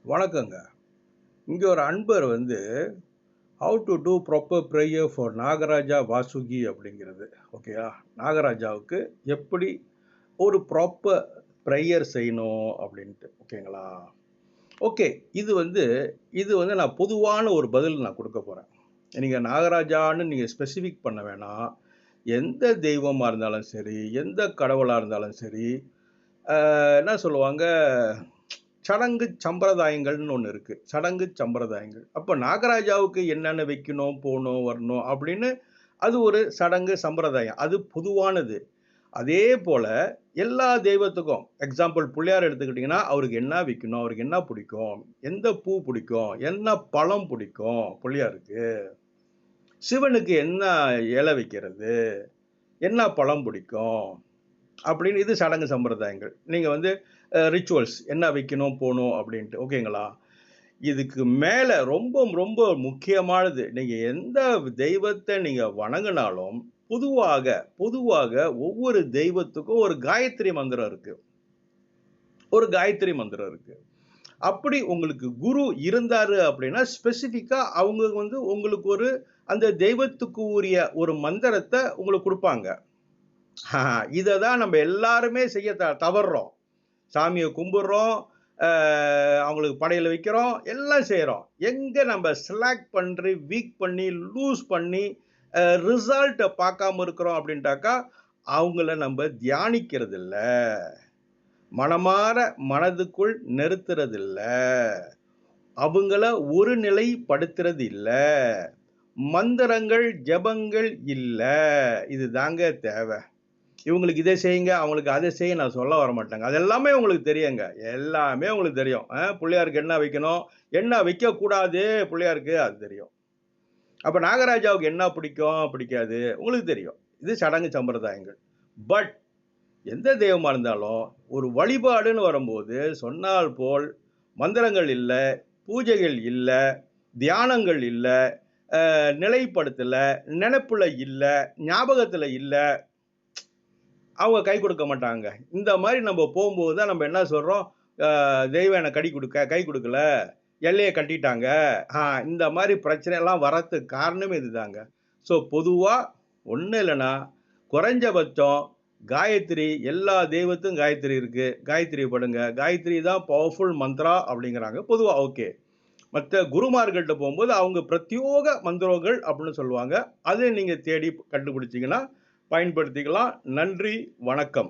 வணக்கங்க. இங்க ஒரு அன்பர் how to do proper prayer for Nagaraja Vasuki அப்படிங்கிறது. ஓகேயா? நாகராஜாவுக்கு எப்படி ஒரு ப்ராப்பர் ப்ரேயர் செய்யணும் அப்படின்ட்டு. ஓகேங்களா? ஓகே. இது வந்து நான் பொதுவான ஒரு பதில் நான் குடுக்க போறேன். நீங்க நாகராஜான்னு நீங்க ஸ்பெசிஃபிக் பண்ண வேணாம். எந்த தெய்வமா இருந்தாலும் சரி, எந்த கடவுளா இருந்தாலும் சரி, என்ன சொல்லுவாங்க, சடங்கு சம்பிரதாயங்கள்னு ஒண்ணு இருக்கு. சடங்கு சம்பிரதாயங்கள். அப்ப நாகராஜாவுக்கு என்னென்ன வைக்கணும், போணும், வரணும் அப்படின்னு அது ஒரு சடங்கு சம்பிரதாயம். அது பொதுவானது. அதே போல எல்லா தெய்வத்துக்கும் எக்ஸாம்பிள் பிள்ளையார் எடுத்துக்கிட்டீங்கன்னா, அவருக்கு என்ன வைக்கணும், அவருக்கு என்ன பிடிக்கும், எந்த பூ பிடிக்கும், என்ன பழம் பிடிக்கும் பிள்ளையாருக்கு, சிவனுக்கு என்ன இலை வைக்கிறது, என்ன பழம் பிடிக்கும் அப்படின்னு இது சடங்கு சம்பிரதாயங்கள். நீங்க ரிச்சுவல்ஸ் என்ன வைக்கணும், போணும் அப்படின்ட்டு. ஓகேங்களா? இதுக்கு மேல ரொம்ப ரொம்ப முக்கியமானது, நீங்க எந்த தெய்வத்த நீங்க வணங்குனாலும், பொதுவாக பொதுவாக ஒவ்வொரு தெய்வத்துக்கும் ஒரு காயத்ரி மந்திரம் இருக்கு. ஒரு காயத்ரி மந்திரம் இருக்கு. அப்படி உங்களுக்கு குரு இருந்தாரு அப்படின்னா, ஸ்பெசிஃபிக்கா அவங்க உங்களுக்கு அந்த தெய்வத்துக்கு உரிய ஒரு மந்திரத்த உங்களுக்கு குடுப்பாங்க. இத தான் நம்ம எல்லாருமே செய்ய தவறுறோம். சாமிய கும்பிடுறோம், அ அவங்களுக்கு படையல் வைக்கிறோம், எல்லாம் செய்றோம். எங்க நம்ம ஸ்லாக் பண்ணி, வீக் பண்ணி, லூஸ் பண்ணி, ரிசல்ட்ட பார்க்காம இருக்கிறோம் அப்படின்ட்டாக்கா, அவங்கள நம்ப தியானிக்கிறதில்ல. மனமார மனதுக்குள் நிறுத்துறதில்ல. அவங்கள ஒருநிலைப்படுத்துறது இல்ல. மந்திரங்கள், ஜெபங்கள் இல்ல. இதுதாங்க தேவ. இவங்களுக்கு இதை செய்யுங்க, அவங்களுக்கு அதை செய்ய நான் சொல்ல வரமாட்டேங்க. அது எல்லாமே உங்களுக்கு தெரியுங்க. எல்லாமே உங்களுக்கு தெரியும். பிள்ளையாருக்கு என்ன வைக்கணும், என்ன வைக்கக்கூடாது பிள்ளையாருக்கு அது தெரியும். அப்ப நாகராஜாவுக்கு என்ன பிடிக்கும், பிடிக்காது உங்களுக்கு தெரியும். இது சடங்கு சம்பிரதாயங்கள். பட் எந்த தெய்வமா இருந்தாலும் ஒரு வழிபாடுன்னு வரும்போது சொன்னால் போல் மந்திரங்கள் இல்ல, பூஜைகள் இல்ல, தியானங்கள் இல்ல, நிலைப்படுத்தல, நினைப்புல இல்ல, ஞாபகத்துல இல்ல, அவங்க கை கொடுக்க மாட்டாங்க. இந்த மாரி நம்ம போம்போது தான் நம்ம என்ன சொல்றோம், தெய்வம் எனக்கு கை குடுக்கல, எல்லைய கட்டிட்டாங்க. இந்த மாரி பிரச்சனைலாம் வரதுக்கு காரணமே இதுதாங்க. ஸோ பொதுவா ஒண்ணும் இல்லன்னா, குறைஞ்சபட்சம் காயத்ரி எல்லா தெய்வத்துக்கும் காயத்ரி இருக்கு. காயத்ரி படுங்க. காயத்ரி தான் பவர்ஃபுல் மந்த்ரா அப்படிங்கிறாங்க. பொதுவா ஓகே. மத்த குருமார்கள்ட்ட போம்போது அவங்க பிரத்யோக மந்திரங்கள் அப்படின்னு சொல்லுவாங்க. அதை நீங்க தேடி கண்டுபிடிச்சீங்கன்னா பயன்படுத்திக்கலாம். நன்றி, வணக்கம்.